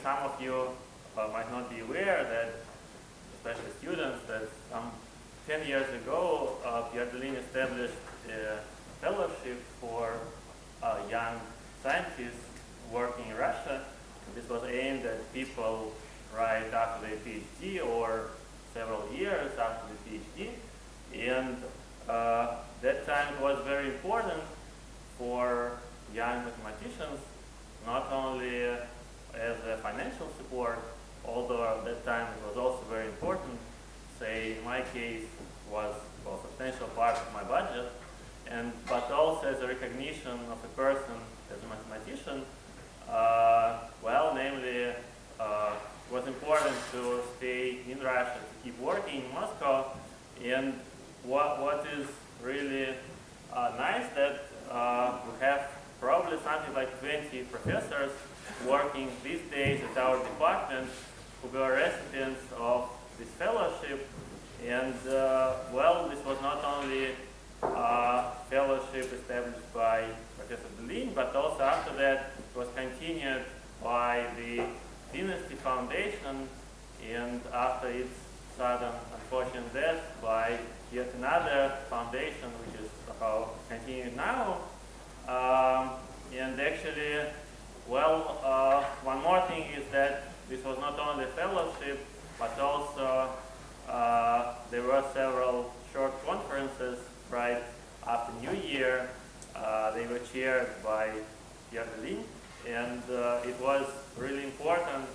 some of you might not be aware that, especially students, that some 10 years ago, Pierre Deligne established a fellowship for young scientists working in Russia. This was aimed at people right after their PhD or several years after the PhD. And that time it was very important for young mathematicians, not only as a financial support, although at that time it was also very important. Say, in my case, was a substantial part of my budget, but also as a recognition of a person as a mathematician. Namely, it was important to stay in Russia, to keep working in Moscow. And what is really nice that we have probably something like 20 professors working these days at our department who were recipients of this fellowship. And this was not only a fellowship established by Professor Deligne, but also after that it was continued by the Dynasty Foundation, and after its sudden unfortunate death by yet another foundation, which is somehow continued now. And actually, one more thing is that this was not only a fellowship, but also there were several short conferences right after New Year. They were chaired by Pierre Deligne, and it was really important.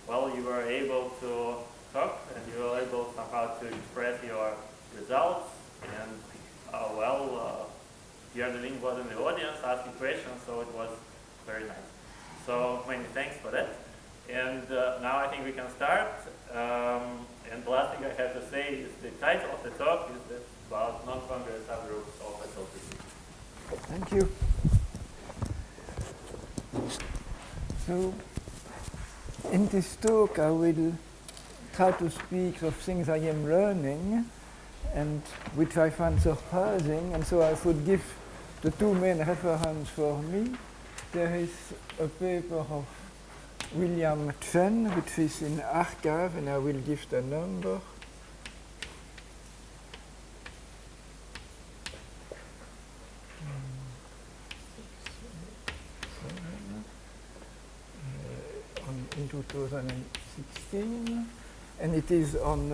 You were able to talk, and you were able somehow to express your results. And Pierre Deligne was in the audience asking questions, so it was very nice. So many thanks for that. And now I think we can start. And the last thing I have to say is the title of the talk is about non-congruence subgroups of SLTC. Thank you. So, in this talk I will try to speak of things I am learning and which I find surprising, and so I would give the two main references for me. There is a paper of William Chen, which is in archive, and I will give the number. In 2016, and it is on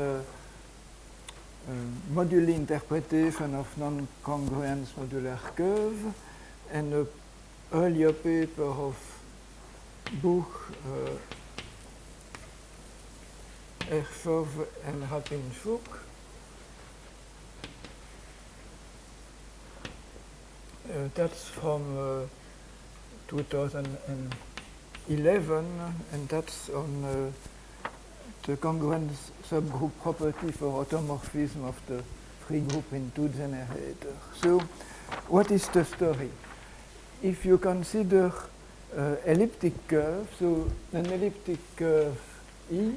modular interpretation of non-congruence modular curve, and an earlier paper of Buch, Ershov, and Rapinchuk. That's from 2011, and that's on the congruence subgroup property for automorphism of the free group in two generators. So, what is the story? If you consider elliptic curve, so an elliptic curve E,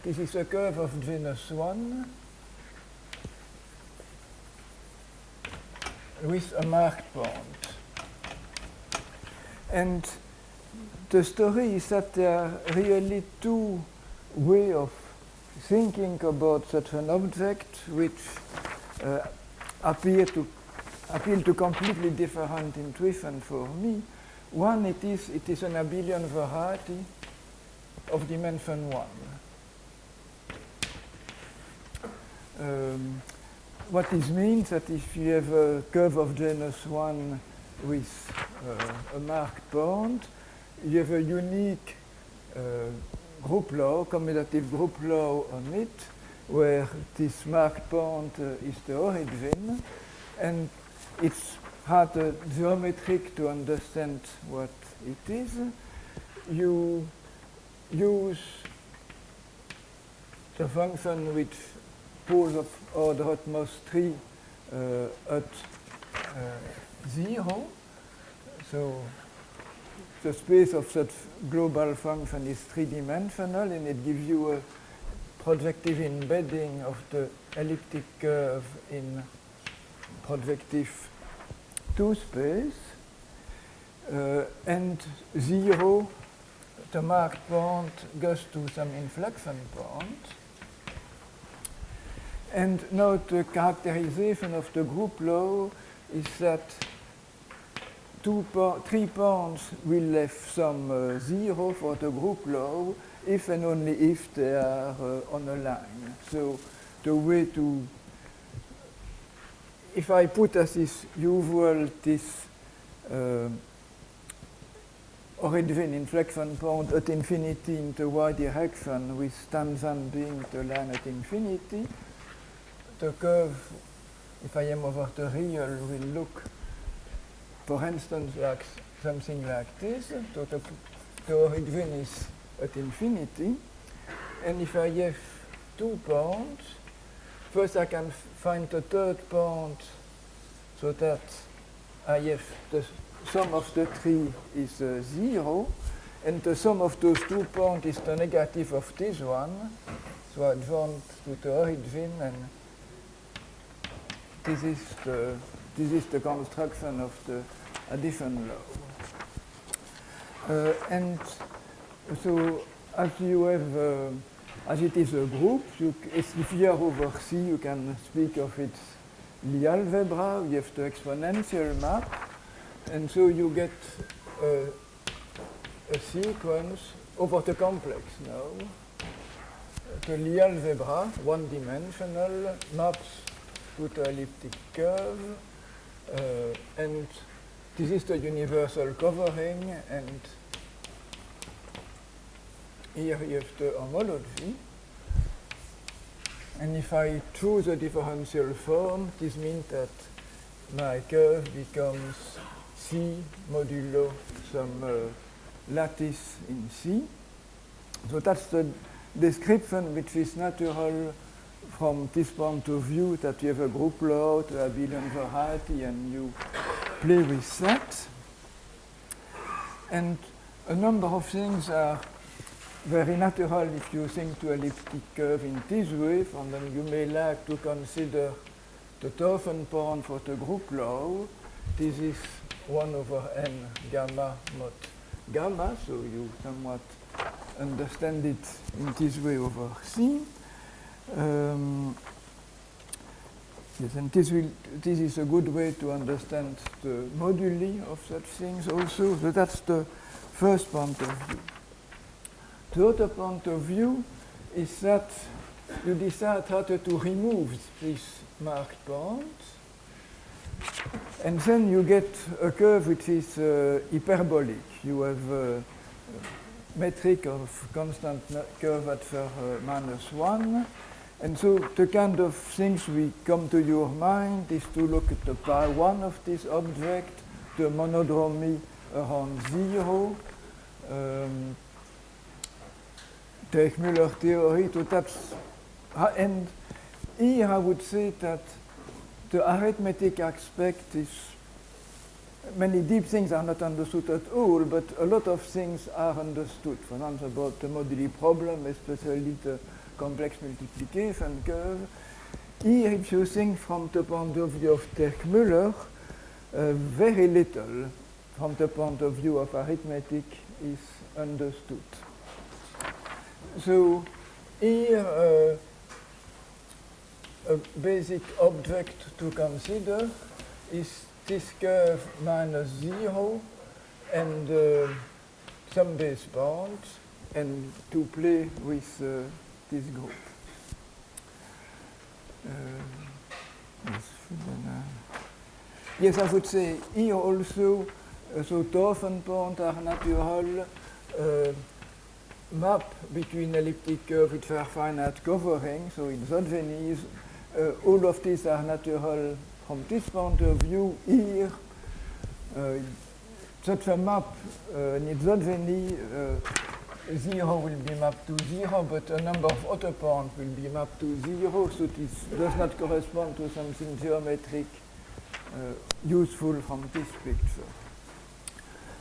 this is a curve of genus 1 with a marked point. And the story is that there are really two ways of thinking about such an object which appeal to completely different intuition for me. One, it is an abelian variety of dimension 1. What this means that if you have a curve of genus 1 with a marked point, you have a unique group law, commutative group law on it, where this marked point is the origin, and it's hard geometric to understand what it is. You use the function which poles of order at most 3 at 0. So the space of such global function is three-dimensional, and it gives you a projective embedding of the elliptic curve in projective 2 space, and 0 the marked point goes to some inflection point. And now the characterization of the group law is that 3 points will have some 0 for the group law if and only if they are on a line. So the way to, if I put as is usual this origin inflection point at infinity in the y direction with tangent being the line at infinity, the curve, if I am over the real, will look, for instance, like something like this. So the origin is at infinity. And if I have 2 points, first I can find the third point so that I have the sum of the 3 is 0, and the sum of those 2 points is the negative of this one. So I advance to the origin, and this is the construction of the addition law. And so as you have, as it is a group, if you are over C, you can speak of its Lie algebra. You have the exponential map, and so you get a sequence over the complex now. The Lie algebra, one-dimensional, maps to the elliptic curve, and this is the universal covering, and here you have the homology. And if I choose a differential form, this means that my curve becomes C modulo some lattice in C. So that's the description which is natural from this point of view, that you have a group law, a abelian variety, and you play with that. And a number of things are very natural if you think to elliptic curve in this way, and then you may like to consider the Torfen point for the group law. This is 1 over n gamma mod gamma, so you somewhat understand it in this way over C. Yes, and this is a good way to understand the moduli of such things also. So that's the first point of view. The other point of view is that you decide how to remove these marked points, and then you get a curve which is hyperbolic. You have a metric of constant curve at -1. And so the kind of things we come to your mind is to look at the pi 1 of this object, the monodromy around 0, take Müller theory. So that's, and here I would say that the arithmetic aspect is, many deep things are not understood at all, but a lot of things are understood. For instance, about the moduli problem, especially the complex multiplication curve. Here, if you think from the point of view of Dirk-Müller, very little from the point of view of arithmetic is understood. So here, a basic object to consider is this curve -0 and some base bounds, and to play with this group. Yes, I would say here also, so Torfen points are natural, map between elliptic curve with fair finite covering, so in Zodvenis, all of these are natural from this point of view. Here, such a map in Zodveni, 0 will be mapped to 0, but a number of other points will be mapped to 0, so this does not correspond to something geometric useful from this picture.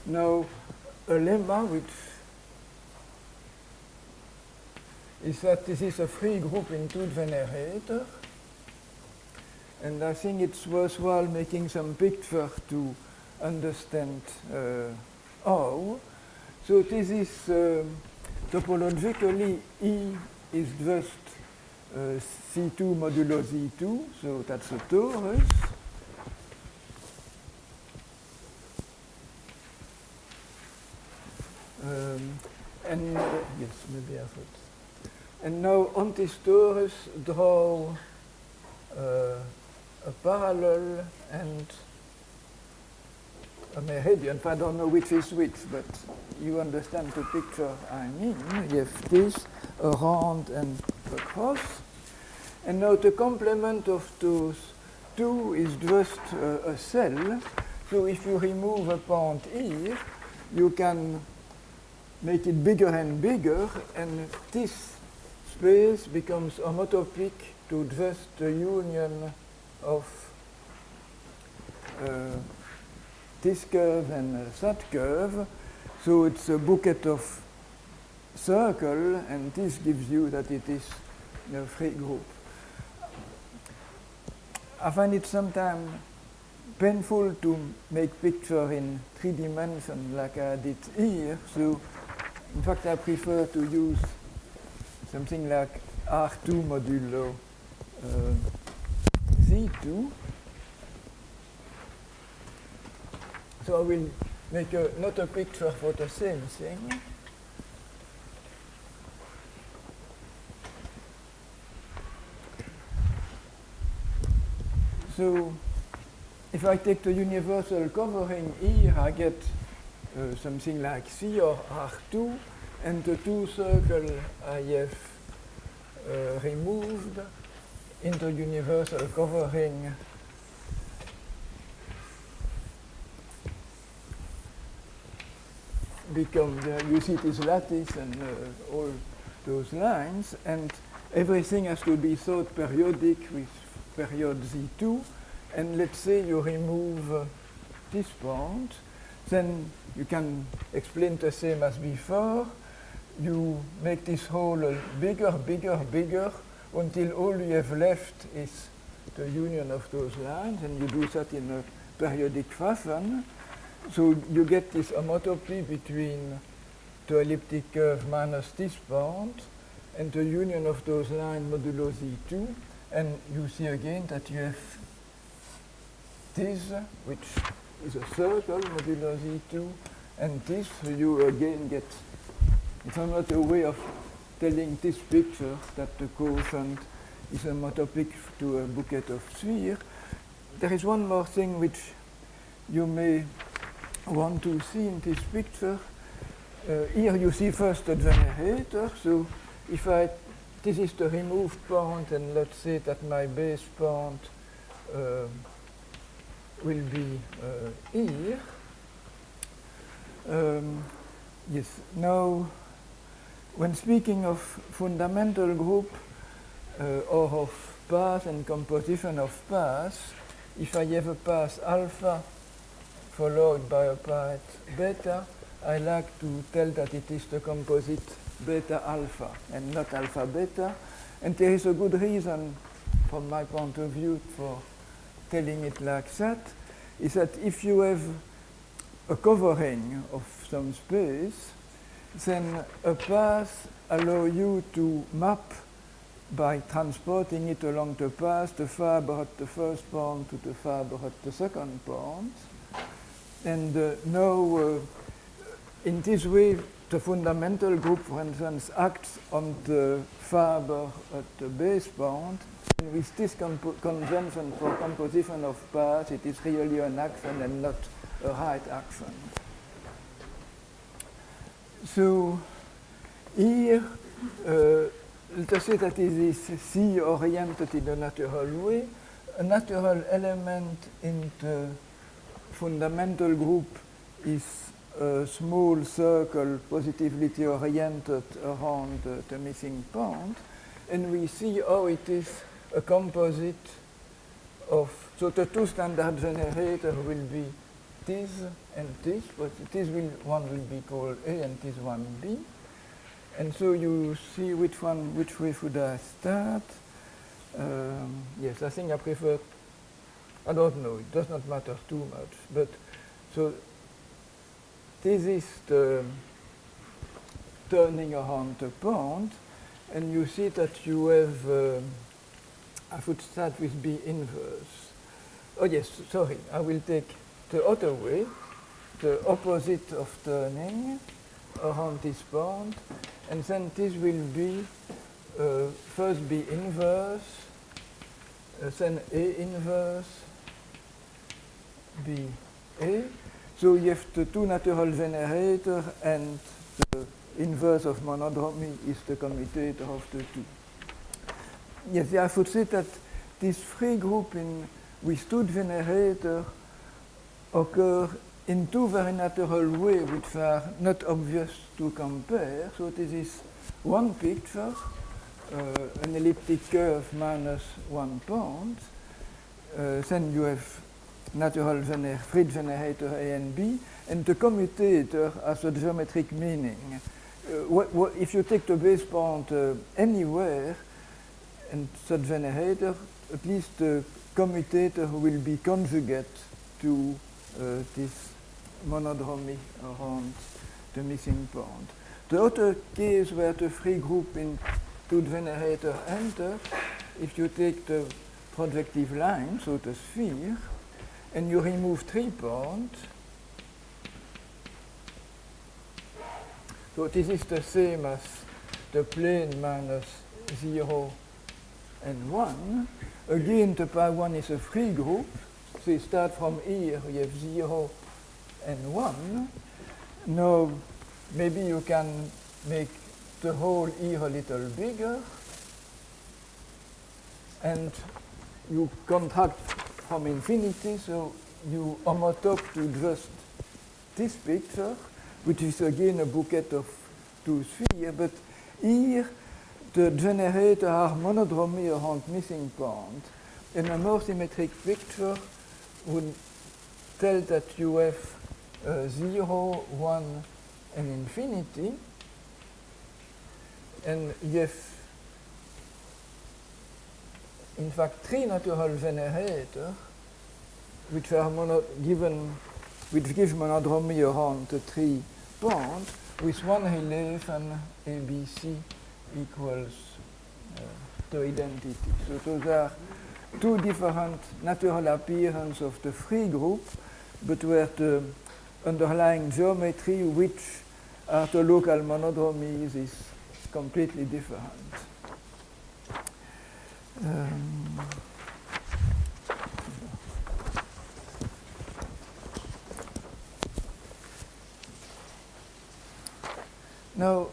Now, a lemma which is that this is a free group in two generator, and I think it's worthwhile making some picture to understand how. So this is topologically E is just C2 modulo Z2, so that's a torus. And yes, maybe I thought. And now on this torus, draw a parallel and a meridian. I don't know which is which, but you understand the picture I mean. You have this, a round and a cross. And now the complement of those two is just a cell. So if you remove a point here, you can make it bigger and bigger, and this space becomes homotopic to just the union of this curve and that curve. So it's a bouquet of circle, and this gives you that it is a free group. I find it sometimes painful to make picture in 3 dimensions like I did here. So in fact, I prefer to use something like R2 modulo Z2. So I will make not a picture for the same thing. So if I take the universal covering here, I get something like C or R2, and the two circles I have removed in the universal covering become, you see this lattice and all those lines, and everything has to be thought periodic with period Z2, and let's say you remove this point, then you can explain the same as before. You make this hole bigger, bigger, bigger, until all you have left is the union of those lines, and you do that in a periodic fashion. So you get this homotopy between the elliptic curve minus this point and the union of those lines modulo Z2, and you see again that you have this, which is a circle modulo Z2, and this, you again get, it's another way of telling this picture that the quotient is homotopic to a bouquet of spheres. There is one more thing which you may want to see in this picture. Here you see first the generator. So if this is the removed point, and let's say that my base point will be here. Yes, now when speaking of fundamental group or of paths and composition of paths, if I have a path alpha followed by a path beta, I like to tell that it is the composite beta alpha and not alpha beta. And there is a good reason, from my point of view, for telling it like that, is that if you have a covering of some space, then a path allows you to map by transporting it along the path, the fiber at the first point to the fiber at the second point. And now, in this way, the fundamental group, for instance, acts on the fiber at the base point. And with this convention for composition of paths, it is really an action and not a right action. So here, let us say that it is C-oriented in a natural way. A natural element in the fundamental group is a small circle positively oriented around the missing point. And we see how it is a composite of, so the two standard generators will be this and this, but one will be called A and this one B. And so you see which way should I start? Yes, I think I prefer, I don't know, it does not matter too much, but so this is the turning around the point, and you see that you have, I would start with B inverse. Oh yes, sorry, I will take the other way, the opposite of turning around this point, and then this will be first B inverse, then A inverse, B A. So you have the two natural generators, and the inverse of monodromy is the commutator of the two. Yes, I would say that this free group with two generators occur in two very natural ways which are not obvious to compare. So this is one picture, an elliptic curve minus 1 point. Then you have natural free generator A and B, and the commutator has a geometric meaning. If you take the base point anywhere, and such generator, at least the commutator will be conjugate to this monodromy around the missing point. The other case where the free group in two generator enter, if you take the projective line, so the sphere, and you remove 3 points, so this is the same as the plane minus 0 and 1. Again, the pi 1 is a free group. So you start from here, you have 0 and 1. Now, maybe you can make the hole here a little bigger, and you contract from infinity, so you homotop to just this picture, which is again a bouquet of two spheres, but here the generator are monodromy around missing point, and a more symmetric picture would tell that you have 0, 1, and infinity, and you have in fact 3 natural generators which are which give monodromy around the 3 points with one relief and ABC equals the identity. So those are two different natural appearances of the free group, but where the underlying geometry, which are the local monodromies, is completely different. Now,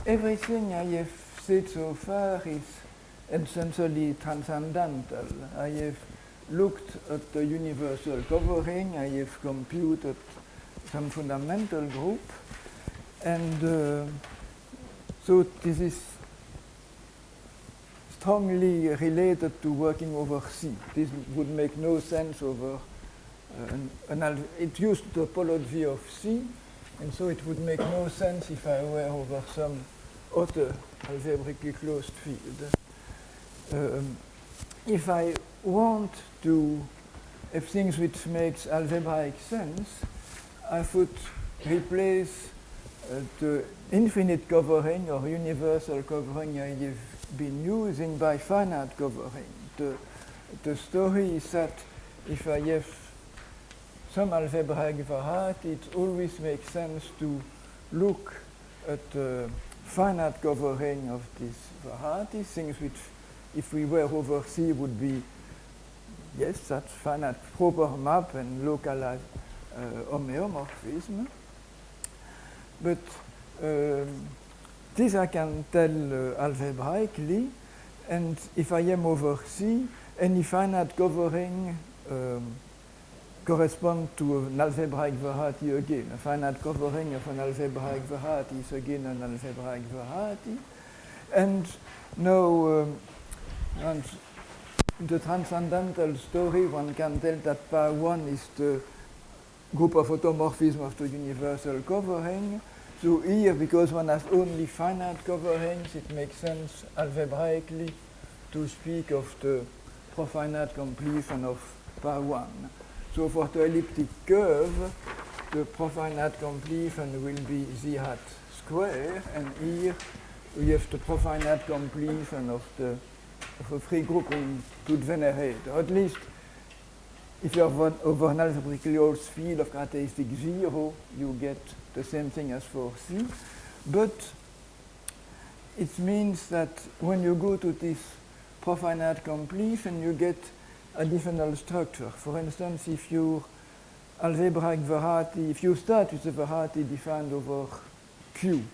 everything I have said so far is essentially transcendental. I have looked at the universal covering, I have computed some fundamental group, and so this is strongly related to working over C. This would make no sense over it used the topology of C, and so it would make no sense if I were over some other algebraically closed field. If I want to have things which makes algebraic sense, I would replace the infinite covering or universal covering I have been using by finite covering. The story is that if I have some algebraic variety, it always makes sense to look at the finite covering of this variety, things which, if we were over C, would be, yes, that's finite proper map and localized homeomorphism. But this I can tell algebraically, and if I am over C, any finite covering corresponds to an algebraic variety again. A finite covering of an algebraic variety is again an algebraic variety. And now, and in the transcendental story, one can tell that pi 1 is the group of automorphism of the universal covering. So here, because one has only finite coverings, it makes sense algebraically to speak of the profinite completion of pi 1. So for the elliptic curve, the profinite completion will be z hat square, and here we have the profinite completion of a free grouping to generate, or at least if you have over an algebraically closed field of characteristic 0, you get the same thing as for C. But it means that when you go to this profinite completion, you get additional structure. For instance, if your algebraic variety, if you start with a variety defined over Q,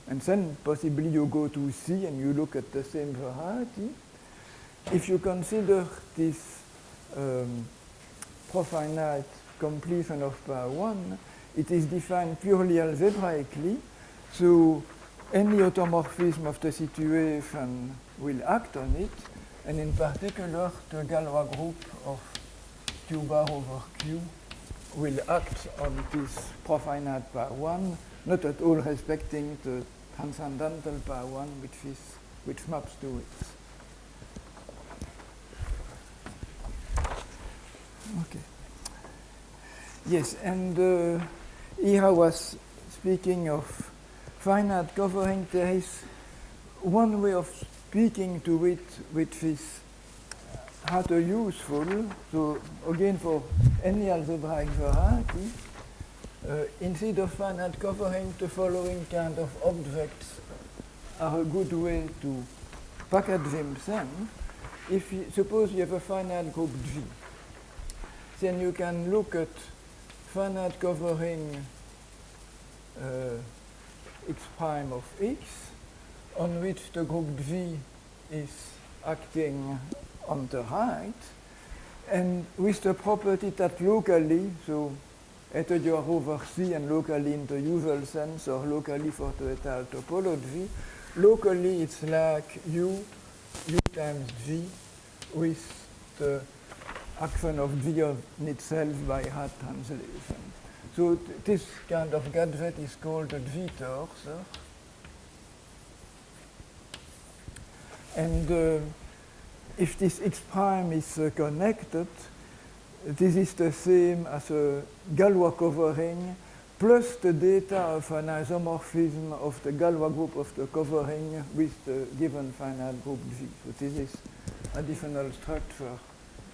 and then possibly you go to C and you look at the same variety, if you consider this profinite completion of power 1, it is defined purely algebraically, so any automorphism of the situation will act on it, and in particular, the Galois group of Q bar over Q will act on this profinite power 1, not at all respecting the transcendental power 1, which maps to it. Okay. Yes, and here I was speaking of finite covering. There is one way of speaking to it which is rather useful. So again, for any algebraic variety, instead of finite covering, the following kind of objects are a good way to package themselves. If you suppose you have a finite group G, then you can look at finite covering x prime of x, on which the group G is acting on the right, and with the property that locally, so either you are over C and locally in the usual sense, or locally for the étale topology, locally it's like U times G with the action of G on itself by hat translation. So this kind of gadget is called a G-torsor. And if this x prime is connected, this is the same as a Galois covering plus the data of an isomorphism of the Galois group of the covering with the given finite group G. So this is additional structure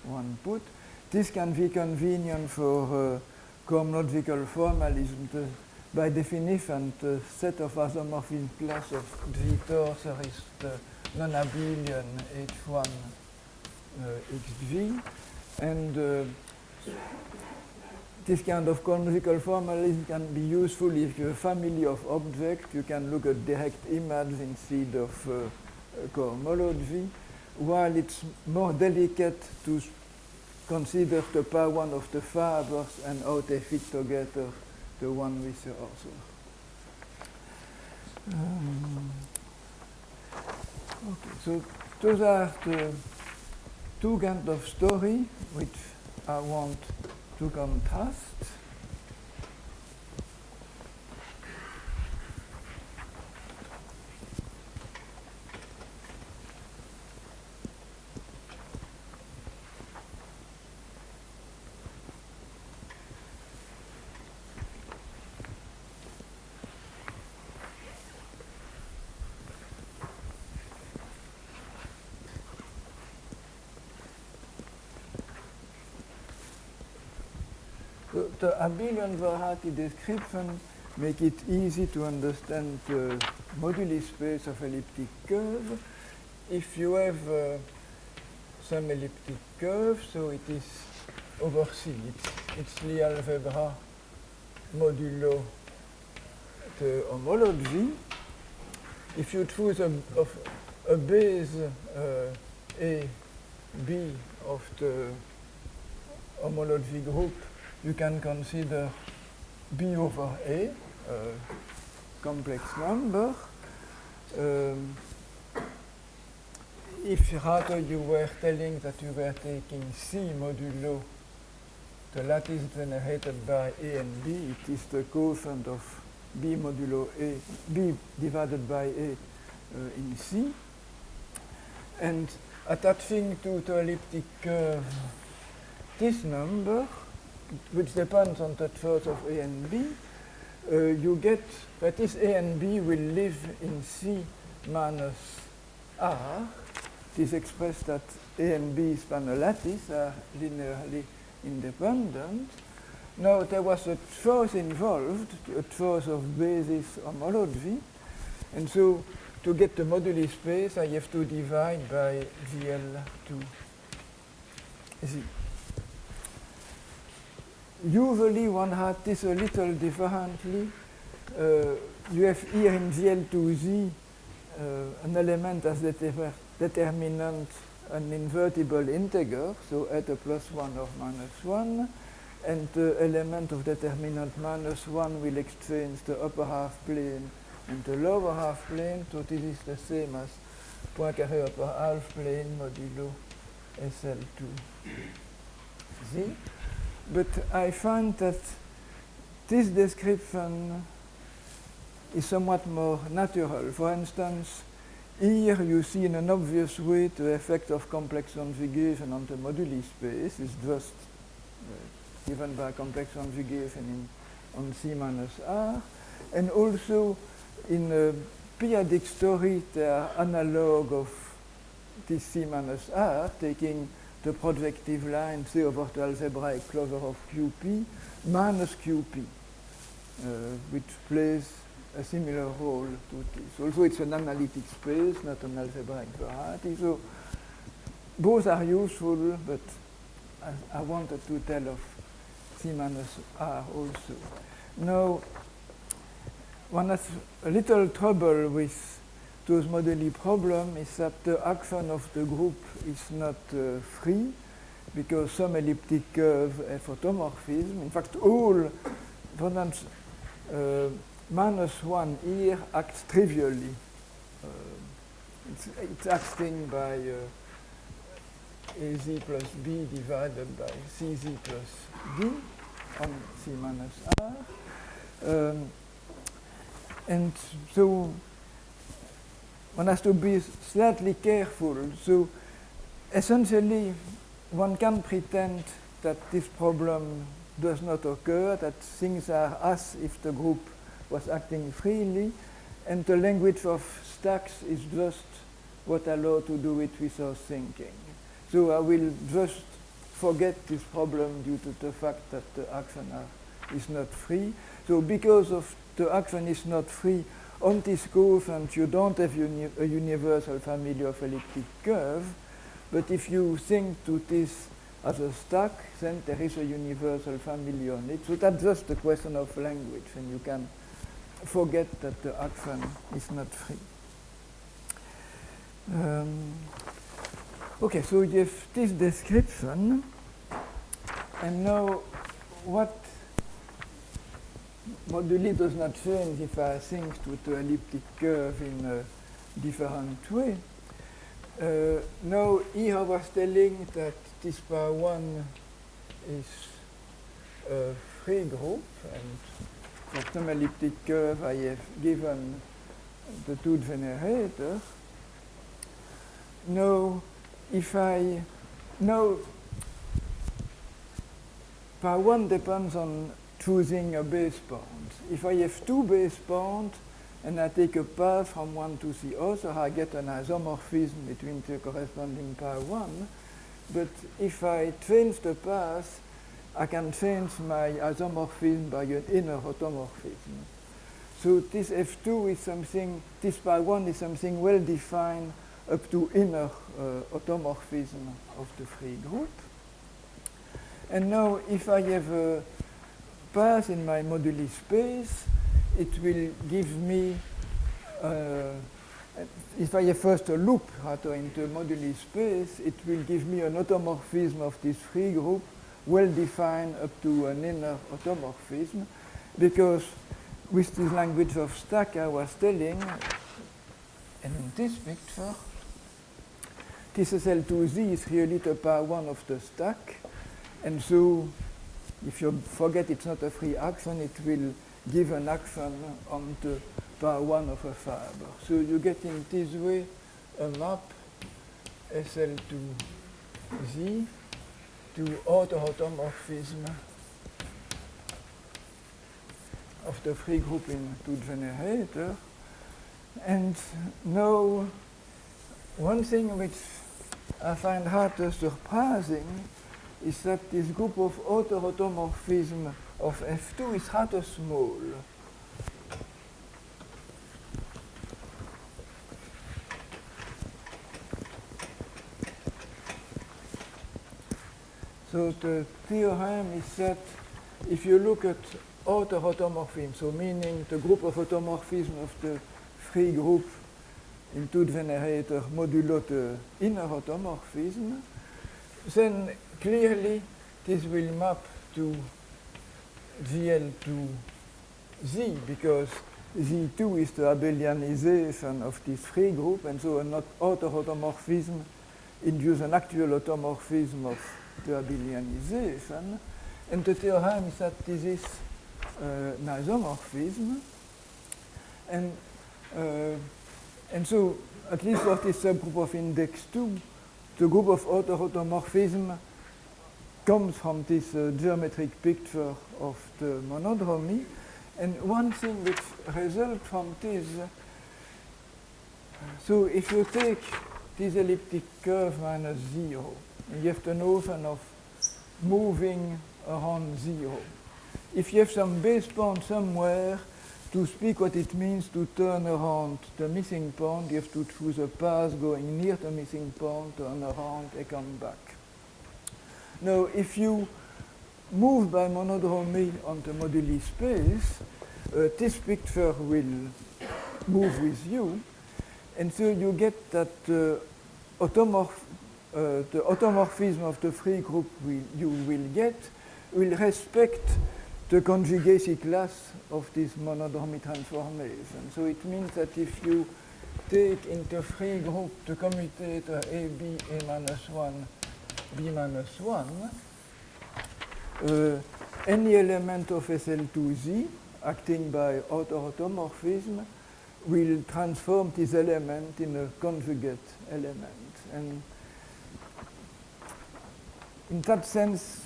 one put. This can be convenient for cohomological formalism. By definition, the set of isomorphism class of G-torsor is the non-abelian H1 xg, and this kind of cohomological formalism can be useful if you have a family of objects. You can look at direct image instead of cohomology, while it's more delicate to consider the power 1 of the fibers and how they fit together the one with the other. Okay, so those are the two kinds of story which I want to contrast. The abelian variety description make it easy to understand the moduli space of elliptic curve. If you have some elliptic curve, so it is over C. It's the algebra modulo the homology. If you choose a base A, B of the homology group, you can consider B over A, complex number. If rather you were telling that you were taking C modulo the lattice generated by A and B, it is the quotient of B modulo A, B divided by A in C. And attaching to the elliptic curve this number, which depends on the choice of A and B, you get that this A and B will live in C minus R. It is expressed that A and B span a lattice are linearly independent. Now there was a choice involved, a choice of basis homology, and so to get the moduli space I have to divide by VL2 Z. Usually one had this a little differently. You have here in VL2Z an element as determinant an invertible integer, so either +1 or -1, and the element of determinant -1 will exchange the upper half plane and the lower half plane, so this is the same as Poincaré upper half plane modulo SL2Z. But I find that this description is somewhat more natural. For instance, here you see in an obvious way the effect of complex conjugation on the moduli space is just given by complex conjugation on C minus R. And also in a periodic story, there are analog of this C minus R, taking the projective line C over the algebraic closure of QP minus QP, which plays a similar role to this. Also, it's an analytic space, not an algebraic variety. So both are useful, but I wanted to tell of C minus R also. Now, one has a little trouble with those moduli problem is that the action of the group is not free, because some elliptic curve have automorphism. In fact, all, for instance, -1 here acts trivially. It's acting by AZ plus B divided by CZ plus D on C minus R. And so one has to be slightly careful. So essentially, one can pretend that this problem does not occur, that things are as if the group was acting freely, and the language of stacks is just what allows to do it without thinking. So I will just forget this problem due to the fact that the action is not free. So because of the action is not free, on this quotient you don't have a universal family of elliptic curve, but if you think to this as a stack, then there is a universal family on it. So that's just a question of language, and you can forget that the action is not free. Okay, so you have this description, and now what moduli does not change if I think to the elliptic curve in a different way. Now here I was telling that this power 1 is a free group, and for some elliptic curve I have given the two generators. Now if I know power 1 depends on choosing a base bond. If I have two base bonds and I take a path from one to the other, I get an isomorphism between the corresponding power 1. But if I change the path, I can change my isomorphism by an inner automorphism. So this F2 is something, this power 1 is something well defined up to inner automorphism of the free group. And now if I have a path in my moduli space, it will give me, if I have first a loop into moduli space, it will give me an automorphism of this free group well defined up to an inner automorphism, because with this language of stack I was telling, and in this picture, this SL2Z is really the power 1 of the stack, and so if you forget it's not a free action, it will give an action on the power 1 of a fiber. So you get in this way a map SL2Z to automorphism of the free group in two generator. And now, one thing which I find rather surprising is that this group of auto-automorphism of F2 is rather small. So the theorem is that if you look at auto-automorphism, so meaning the group of automorphism of the free group in two generator modulo the inner automorphism, then clearly this will map to GL to Z, because Z2 is the abelianization of this free group, and so an auto-automorphism induces an actual automorphism of the abelianization. And the theorem is that this is an isomorphism. And so, at least for this subgroup of index 2, the group of auto-automorphism comes from this geometric picture of the monodromy. And one thing which results from this, so if you take this elliptic curve minus 0, you have the notion of moving around 0. If you have some base point somewhere, to speak what it means to turn around the missing point, you have to choose a path going near the missing point, turn around, and come back. Now, if you move by monodromy on the moduli space, this picture will move with you, and so you get that the automorphism of the free group you will get will respect the conjugacy class of this monodromy transformation. So it means that if you take into free group the commutator AB A-1, B-1, any element of SL2Z acting by auto-automorphism will transform this element in a conjugate element. And in that sense,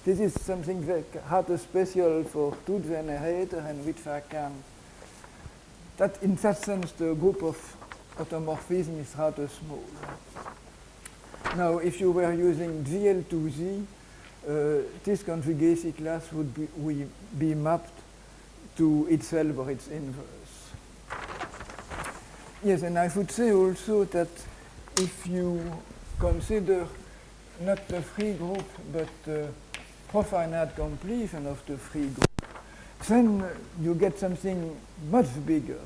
this is something that rather special for two generator, and which I can, that in that sense the group of automorphism is rather small. Now, if you were using GL2Z, this conjugacy class would be mapped to itself or its inverse. Yes, and I would say also that if you consider not the free group, but the profinite completion of the free group, then you get something much bigger.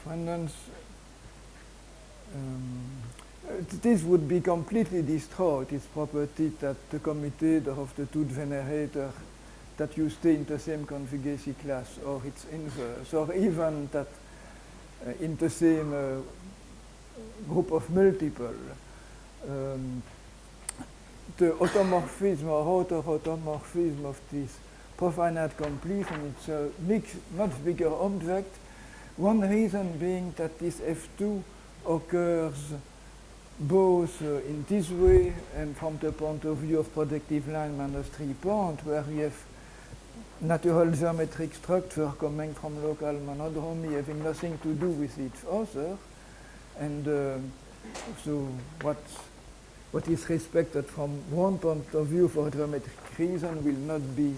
For instance, this would be completely destroyed, this property that the commutator of the two generator, that you stay in the same conjugacy class or its inverse, or even that in the same group of multiple. The automorphism or auto-automorphism of this profinite completion, it's a much bigger object. One reason being that this F2 occurs both in this way and from the point of view of projective line minus 3 point, where we have natural geometric structure coming from local monodromy having nothing to do with each other. And so what is respected from one point of view for geometric reason will not be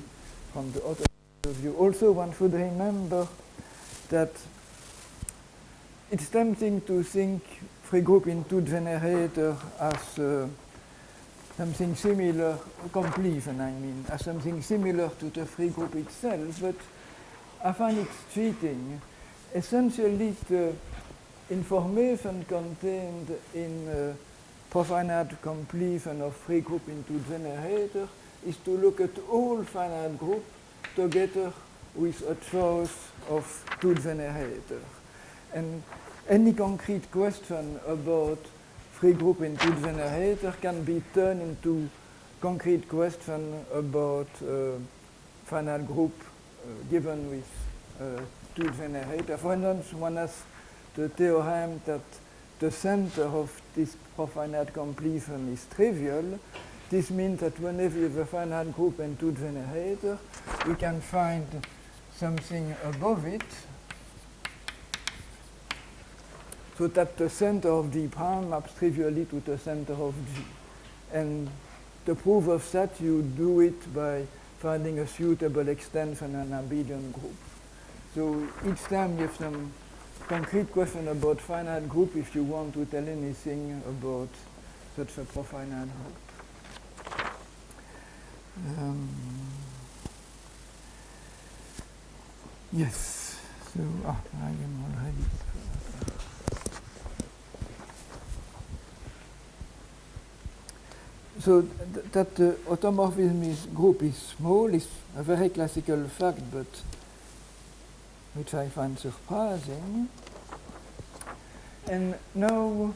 from the other point of view. Also, one should remember that it's tempting to think free group in two generator as something similar, completion I mean, as something similar to the free group itself, but I find it's cheating. Essentially, the information contained in profinite completion of free group in two generator is to look at all finite group together with a choice of two generator. And any concrete question about free group in two generator can be turned into concrete question about finite group given with two generator. For instance, one has the theorem that the center of this profinite completion is trivial, this means that whenever you have a finite group and two generators, we can find something above it, so that the center of G prime maps trivially to the center of G. And the proof of that, you do it by finding a suitable extension and an abelian group. So each time you have some concrete question about finite group, if you want to tell anything about such a profinite group. Yes, so I am already. So that the automorphism group is small is a very classical fact, but which I find surprising. And now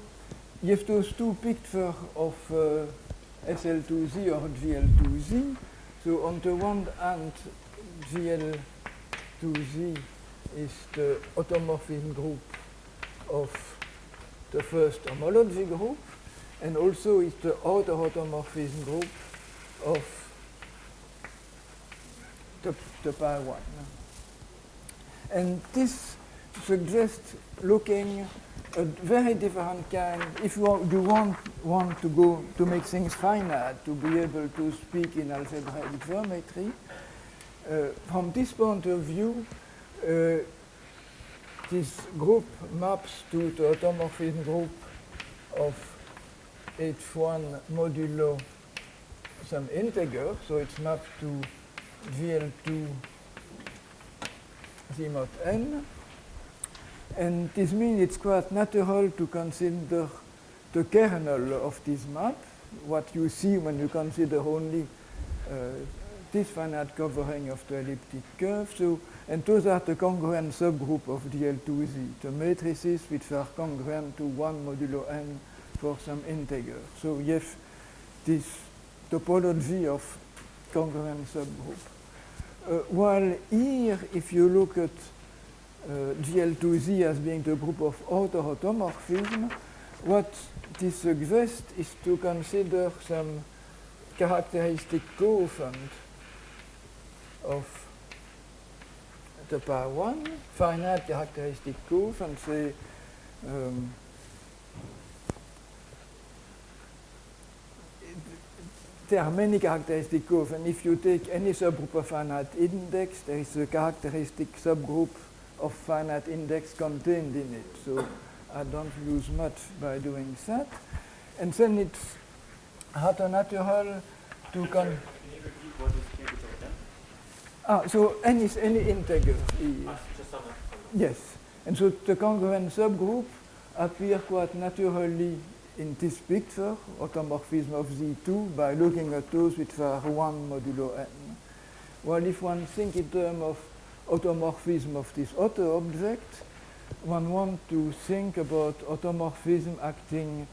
you have those two pictures of SL2Z or GL2Z. So on the one hand, GL2Z is the automorphism group of the first homology group, and also it's the outer automorphism group of the pi 1. And this suggests looking a very different kind. If you want to go to make things finite, to be able to speak in algebraic geometry, from this point of view, this group maps to the automorphism group of H1 modulo some integer, so it's mapped to GL2 Z mod n. And this means it's quite natural to consider the kernel of this map, what you see when you consider only this finite covering of the elliptic curve. So, and those are the congruent subgroup of DL2Z, the matrices which are congruent to 1 modulo n for some integer. So you have this topology of congruent subgroup. While here, if you look at GL2Z as being the group of outer automorphism, what this suggests is to consider some characteristic coefficient of the pi 1, finite characteristic coefficient, say there are many characteristic coefficients. If you take any subgroup of finite index, there is a characteristic subgroup of finite index contained in it. So I don't lose much by doing that. And then it's rather natural to Can you repeat what is capital N? so n is any integer. Just on Yes. And so the congruent subgroup appear quite naturally in this picture, automorphism of Z2, by looking at those which are 1 modulo n. While if one thinks in terms of automorphism of this auto object, one wants to think about automorphism acting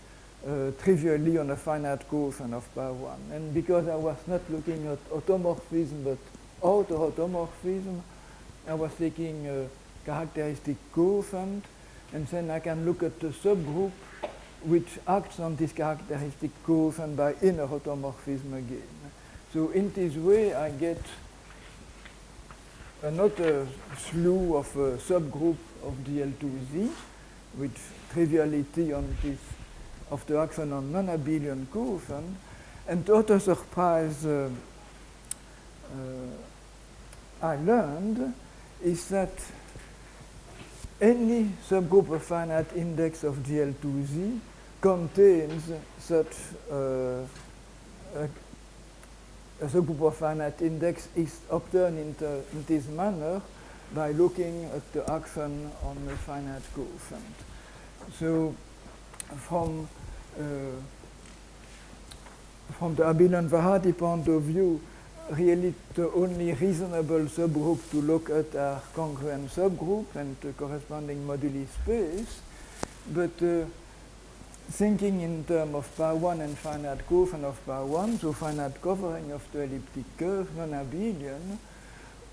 trivially on a finite coefficient of pi 1. And because I was not looking at automorphism but outer automorphism, I was taking a characteristic coefficient, and then I can look at the subgroup which acts on this characteristic coefficient by inner automorphism again. So in this way, I get another slew of a subgroup of DL2Z with triviality on this of the action on non-abelian coefficient. And the other surprise I learned is that any subgroup of finite index of GL2Z contains such a subgroup of finite index is obtained in this manner by looking at the action on the finite coefficient. So from the abelian-Varady point of view, really the only reasonable subgroup to look at are congruent subgroup and the corresponding moduli space. But thinking in terms of pi 1 and finite coefficient of pi 1, so finite covering of the elliptic curve, non-abelian,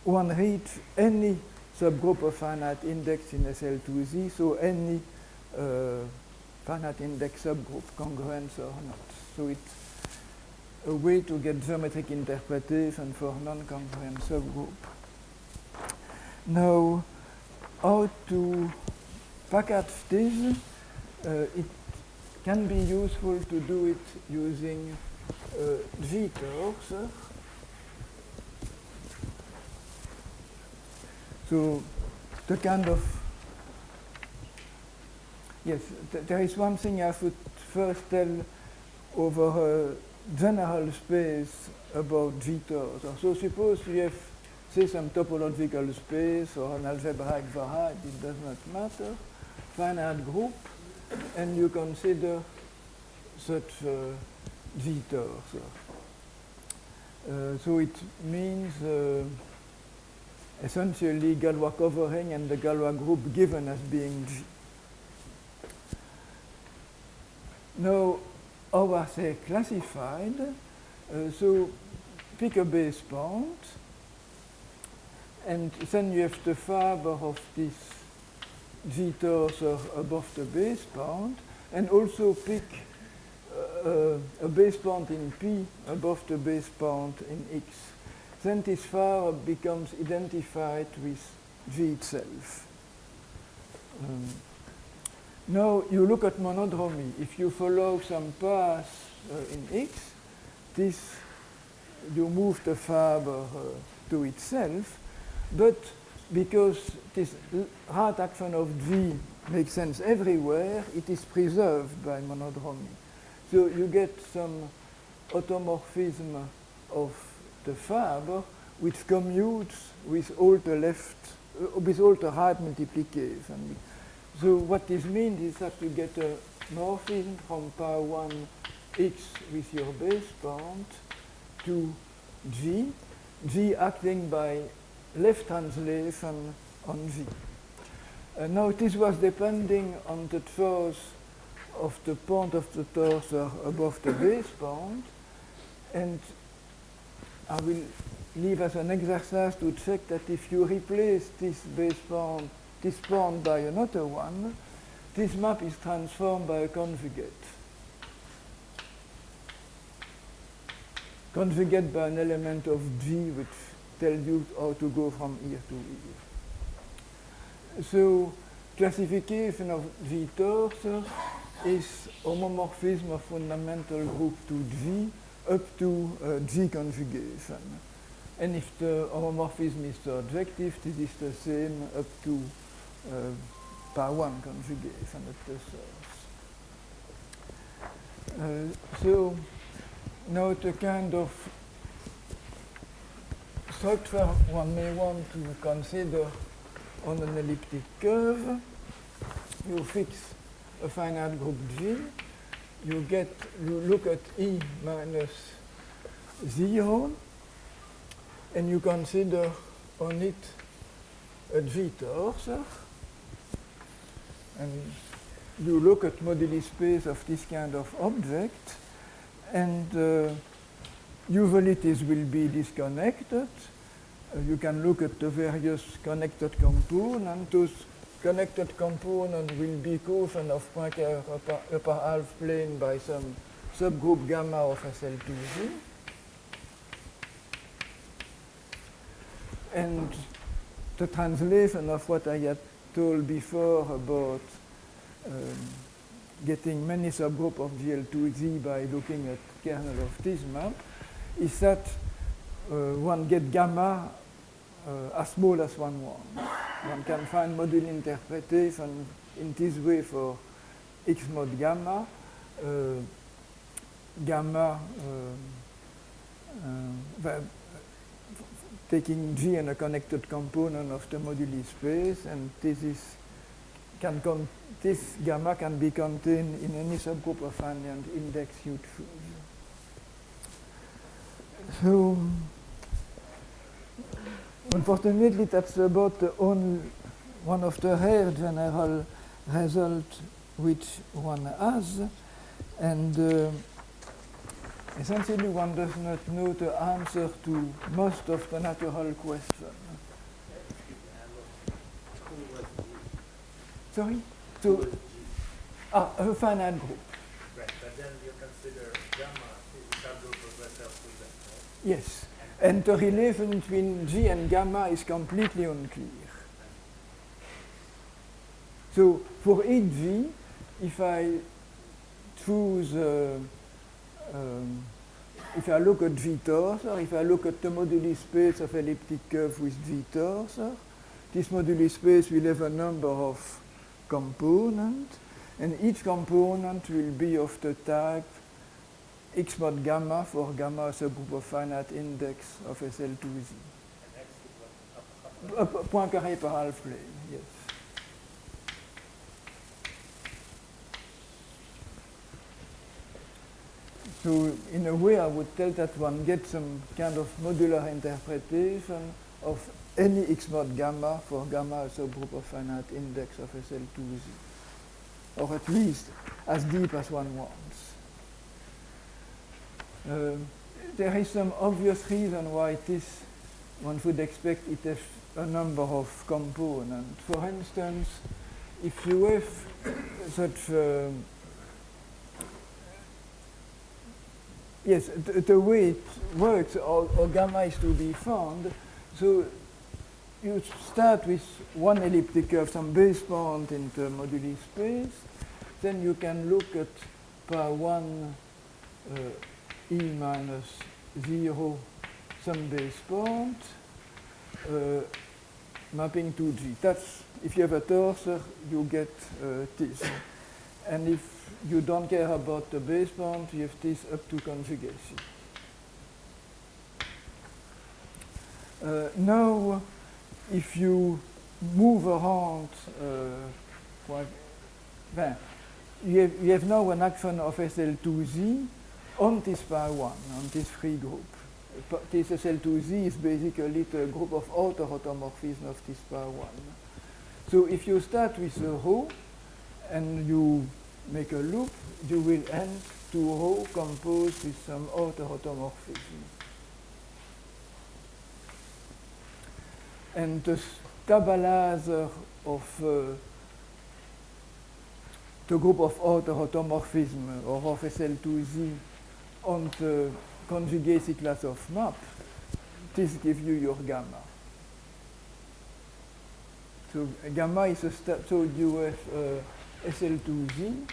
one reads any subgroup of finite index in SL2Z, so any finite index subgroup, congruence or not. So it's a way to get geometric interpretation for non-congruent subgroup. Now, how to package this? It can be useful to do it using G-torsor. So the kind of, yes, there is one thing I should first tell over a general space about G-torsor. So suppose you have, say, some topological space or an algebraic variety, it does not matter, finite group, and you consider such G-torsor. So it means essentially Galois covering and the Galois group given as being G. Now, how are they classified? So pick a base point, and then you have the fiber of this G-torsor above the base point, and also pick a base point in P above the base point in X. Then this fiber becomes identified with G itself. Now you look at monodromy. If you follow some path in X, this you move the fiber to itself, but because this right action of G makes sense everywhere, it is preserved by monodromy. So you get some automorphism of the fiber which commutes with all the left, with all the right multiplication. So what this means is that you get a morphism from power 1 X with your base point to G, G acting by left translation on G. Now this was depending on the choice of the point of the torsor above the base point, and I will leave as an exercise to check that if you replace this base point, this point by another one, this map is transformed by a conjugate. Conjugate by an element of G which tells you how to go from here to here. So classification of G-torsor is homomorphism of fundamental group to G up to G conjugation. And if the homomorphism is surjective, this is the same up to power 1 conjugation at the source. So now the kind of structure one may want to consider on an elliptic curve. You fix a finite group G, you look at E minus 0, and you consider on it a G-torsor, and you look at moduli space of this kind of object, and usually this will be disconnected. You can look at the various connected components. Those connected components will be quotient of Poincare upper half plane by some subgroup gamma of SL2Z. And the translation of what I had told before about getting many subgroups of GL2Z by looking at kernel of this map is that one get gamma as small as 1, 1. One can find moduli interpretation in this way for X mod gamma. Taking G and a connected component of the moduli space, and this gamma can be contained in any subgroup of finite index U. So, unfortunately, that's about one of the rare general results which one has, and essentially one does not know the answer to most of the natural questions. Sorry? So, a finite group. Right, but then you consider gamma is a subgroup of Yes, and the relation between G and gamma is completely unclear. So for each G, if I choose, if I look at G torsor, if I look at the moduli space of elliptic curve with G torsor, this moduli space will have a number of components, and each component will be of the type x mod gamma for gamma subgroup of finite index of SL2Z. Point carré par half plane, yes. So in a way, I would tell that one gets some kind of modular interpretation of any x mod gamma for gamma subgroup of finite index of SL2Z, or at least as deep as one wants. There is some obvious reason why this one would expect it has a number of components. For instance, if you have such yes, the way it works, or gamma is to be found, so you start with one elliptic curve, some base point in the moduli space, then you can look at per 1 e minus 0 some base point mapping to G. That's, if you have a torsor, you get this. And if you don't care about the base point, you have this up to conjugation. Now, if you move around, you have now an action of SL2Z on this pi 1, on this free group. This SL2Z is basically the group of outer automorphism of this pi 1. So if you start with a row and you make a loop, you will end to row composed with some outer automorphism. And the stabilizer of the group of outer automorphism or of SL2Z on the conjugacy class of map, this gives you your gamma. So gamma is a so you have SL2Z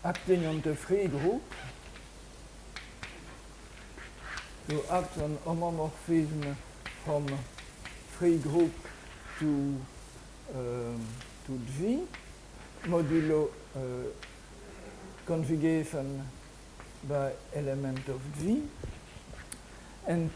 acting on the free group. So acts on homomorphism from free group to G, modulo conjugation by element of G. And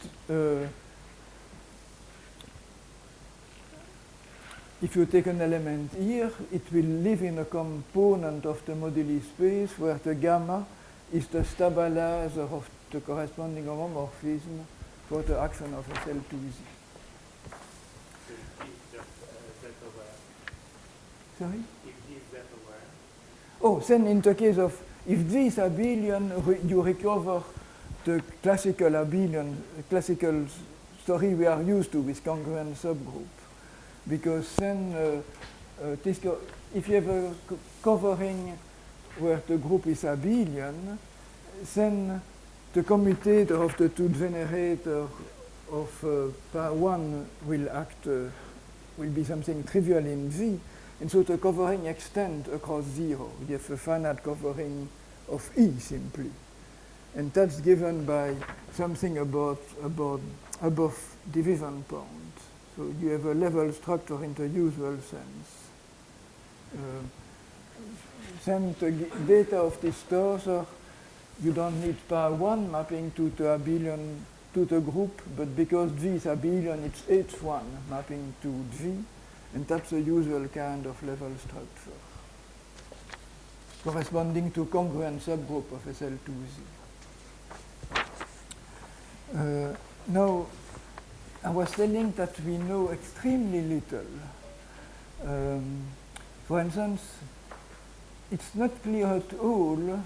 if you take an element here, it will live in a component of the moduli space where the gamma is the stabilizer of the corresponding homomorphism for the action of SL2Z. Sorry? If G is that aware. Oh, then in the case of, if G is abelian, you recover the classical story we are used to with congruent subgroup. Because then, if you have a covering where the group is abelian, then the commutator of the two generators of pi 1 will act, will be something trivial in G, and so the covering extends across 0. You have a finite covering of E simply. And that's given by something about above division point. So you have a level structure in the usual sense. Then the data of this torsor, you don't need pi 1 mapping to the abelian to the group, but because G is abelian, it's H1 mapping to G, and that's the usual kind of level structure, corresponding to congruent subgroup of SL2Z. Now, I was telling that we know extremely little. For instance, it's not clear at all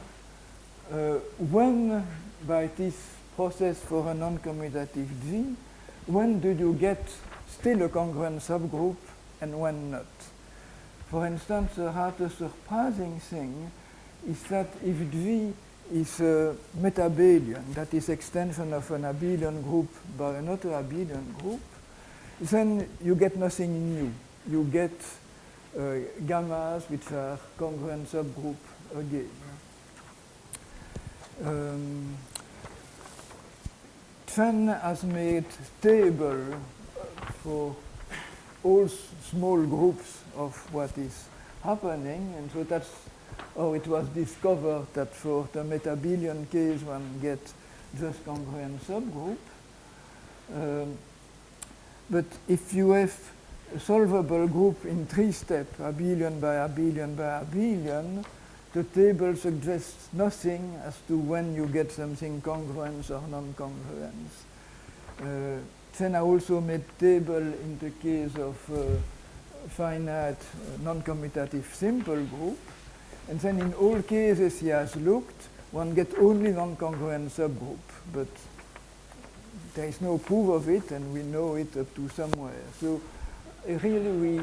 when, by this process for a non-commutative G, when do you get still a congruent subgroup and when not. For instance, a rather surprising thing is that if G is a metabelian, that is extension of an abelian group by another abelian group, then you get nothing new. You get gammas which are congruent subgroup again. Sven has made table for all small groups of what is happening, and so that's how it was discovered that for the metabelian case one gets just congruent subgroup. But if you have a solvable group in 3 steps, abelian by abelian by abelian, the table suggests nothing as to when you get something congruence or non-congruence. Then I also made table in the case of finite non-commutative simple group. And then in all cases he has looked, one gets only non-congruent subgroup. But there is no proof of it, and we know it up to somewhere. So really we...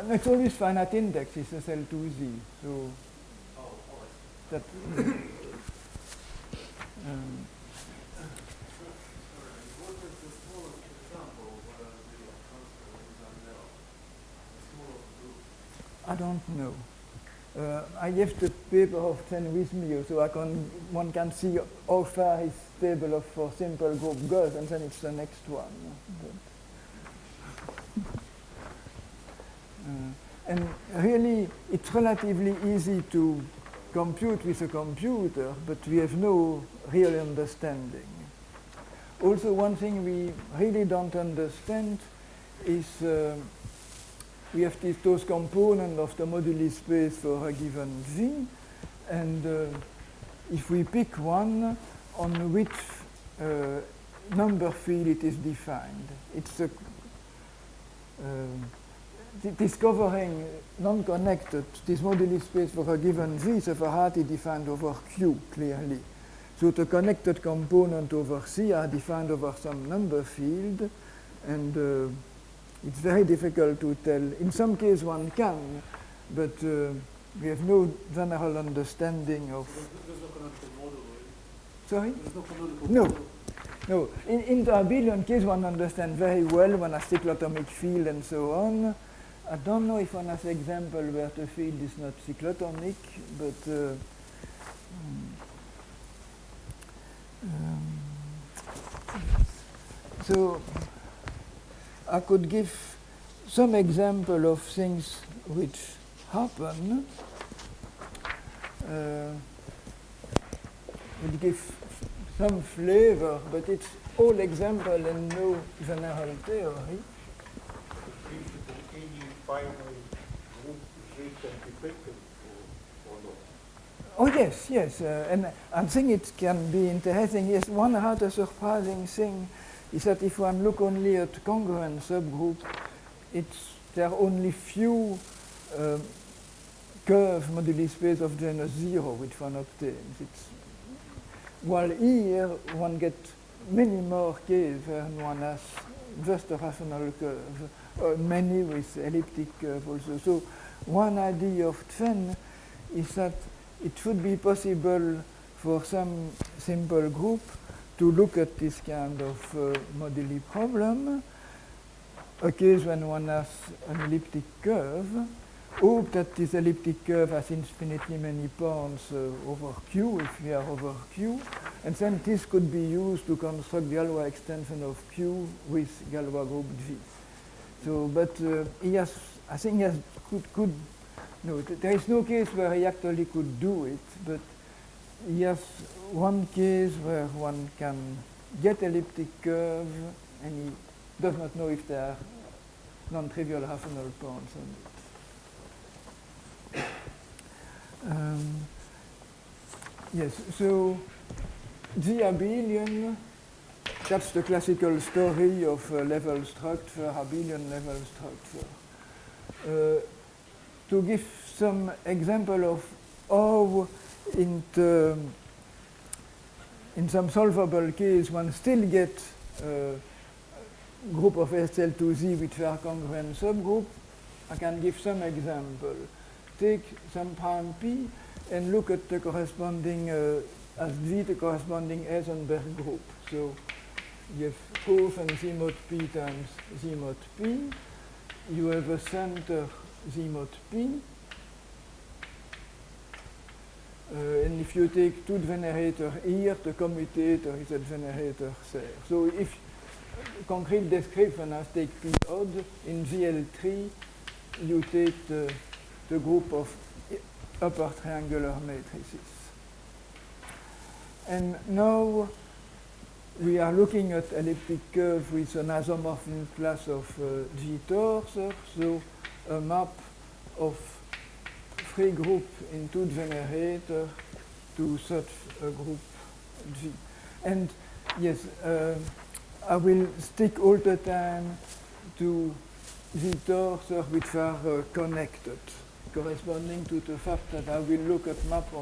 It's always finite index, it's SL2Z. So that... I don't know. I have the paper of Chen with me, so one can see how far his table for simple group goes, and then it's the next one. And really, it's relatively easy to compute with a computer, but we have no real understanding. Also, one thing we really don't understand is we have those components of the moduli space for a given V, and if we pick one on which number field it is defined, it's discovering non-connected, this moduli space for a given V is a variety defined over Q, clearly. So the connected component over C are defined over some number field, and it's very difficult to tell. In some cases one can, but we have no general understanding of... There's no canonical model, right? Sorry? There's no canonical No. model. No. In the abelian case one understands very well one has cyclotomic field and so on. I don't know if one has example where the field is not cyclotomic, but so I could give some example of things which happen. Would give some flavor, but it's all example and no general theory. Any finite group G can be taken or not? Oh yes, yes, and I think it can be interesting. Yes, one rather surprising thing is that if one look only at congruent subgroup, there are only few curve moduli space of genus 0 which one obtains. While here one gets many more cases where one has just a rational curve, many with elliptic curve also. So one idea of Chen is that it should be possible for some simple group to look at this kind of moduli problem, a case when one has an elliptic curve, hope that this elliptic curve has infinitely many points over Q, if we are over Q, and then this could be used to construct the Galois extension of Q with Galois group G. So, but he has, I think he has could no, there is no case where he actually could do it, but he has one case where one can get elliptic curve, and he does not know if there are non-trivial rational points on it. Yes, so G abelian, that's the classical story of level structure, abelian level structure. To give some example of how in some solvable case one still gets a group of SL2Z which are congruent subgroup, I can give some example. take some prime p and look at the corresponding, as V the corresponding Heisenberg group. So you have coefficient Z mod p times Z mod p. You have a center Z mod p. And if you take two generator here, the commutator is a generator there. So if concrete description as take P odd, in GL3 you take the group of upper triangular matrices. And now we are looking at elliptic curve with an isomorphism class of G torsor, so a map of free group in two generator to such a group G. And yes, I will stick all the time to G torsor which are connected, corresponding to the fact that I will look at map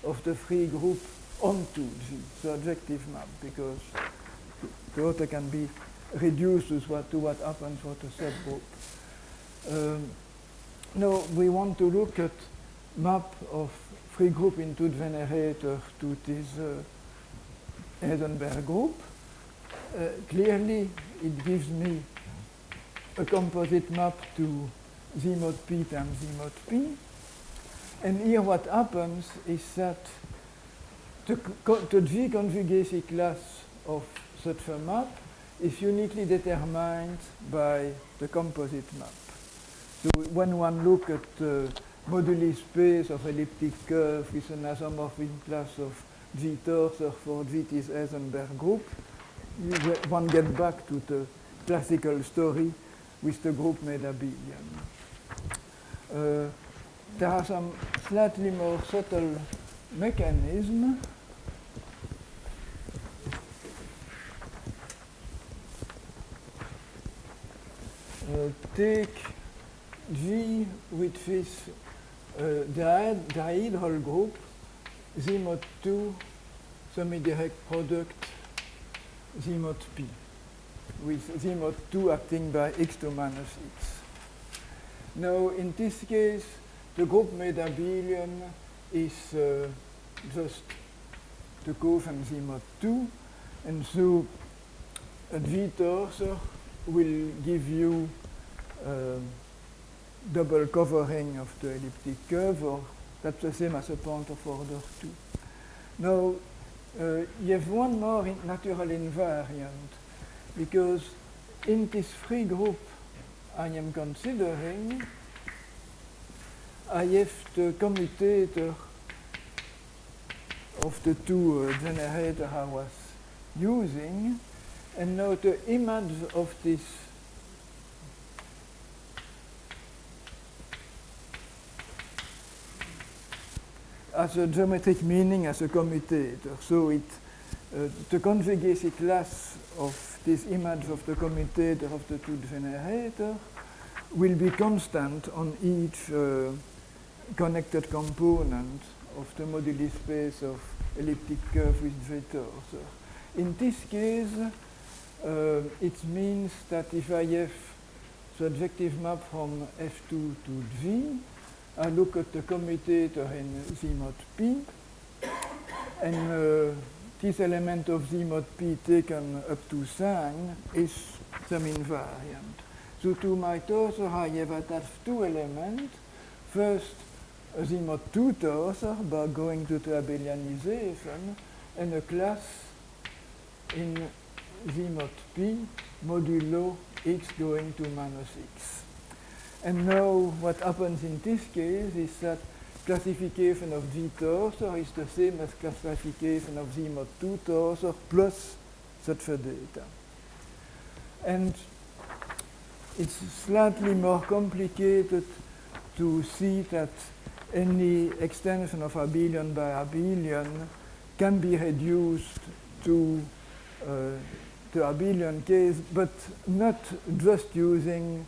of the free group onto G, so adjective map, because the order can be reduced to what happens for the subgroup. Now we want to look at map of free group into generator to this Heisenberg group. Clearly, it gives me a composite map to Z mod p times Z mod p. And here what happens is that the G conjugacy class of such a map is uniquely determined by the composite map. So when one looks at the moduli space of elliptic curve with an isomorphism class of G torsor for G is Heisenberg group, one gets back to the classical story with the group made abelian. There are some slightly more subtle mechanisms. Take G which is dihedral group Z mod 2 semi-direct product Z mod p, with Z mod 2 acting by x2 minus x. Now in this case the group made abelian is just the coefficient Z mod 2, and so a G torsor will give you double covering of the elliptic curve, or that's the same as a point of order 2. Now, you have one more natural invariant, because in this free group I am considering, I have the commutator of the two generators I was using, and now the image of this as a geometric meaning as a commutator. So the conjugacy class of this image of the commutator of the two generators will be constant on each connected component of the moduli space of elliptic curve with J torsor. In this case, it means that if I have the adjective map from F2 to G, I look at the commutator in Z mod P, and this element of Z mod P taken up to sign is some invariant. So to my torsor I have attached two elements. First, a Z mod 2 torsor by going to the abelianization, and a class in Z mod P modulo x going to minus x. And now what happens in this case is that classification of G torsor is the same as classification of Z mod 2 torsor plus such a data. And it's slightly more complicated to see that any extension of abelian by abelian can be reduced to the abelian case, but not just using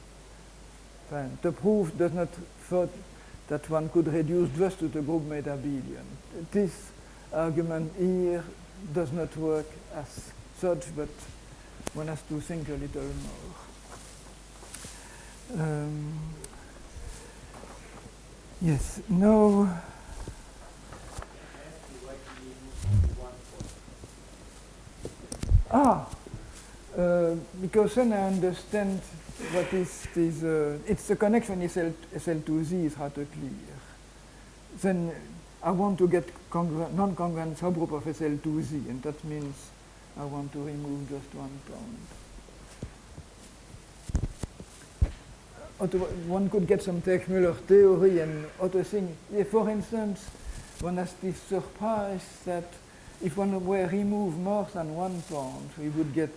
the proof does not thought that one could reduce just to the group made abelian. This argument here does not work as such, but one has to think a little more. Yes, now because then I understand what is this, it's the connection SL2Z is rather clear. Then I want to get non-congruent subgroup of SL2Z, and that means I want to remove just one point. One could get some Teichmüller theory and other things. For instance, one has this surprise that if one were remove more than one point, we would get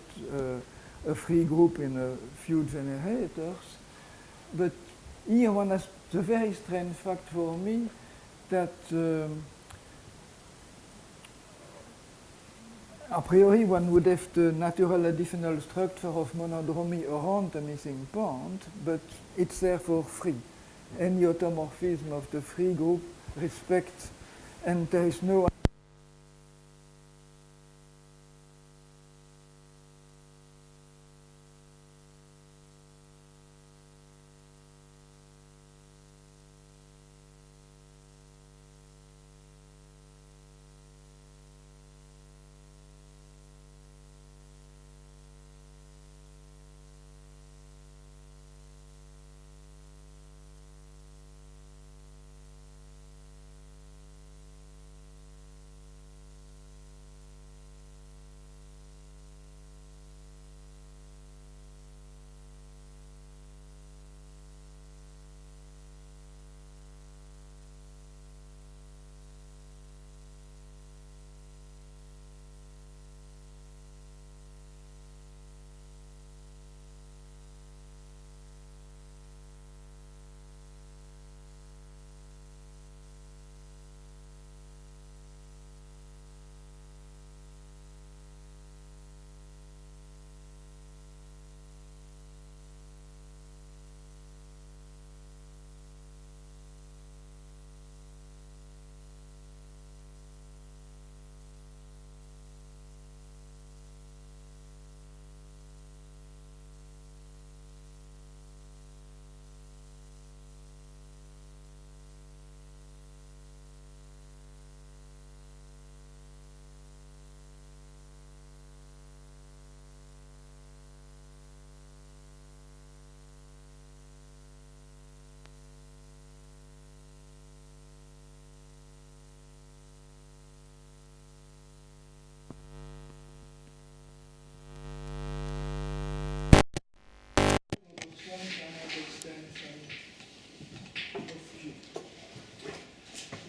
a free group in a few generators. But here one has the very strange fact for me that a priori one would have the natural additional structure of monodromy around the missing point, but it's therefore free. Any automorphism of the free group respects, and there is no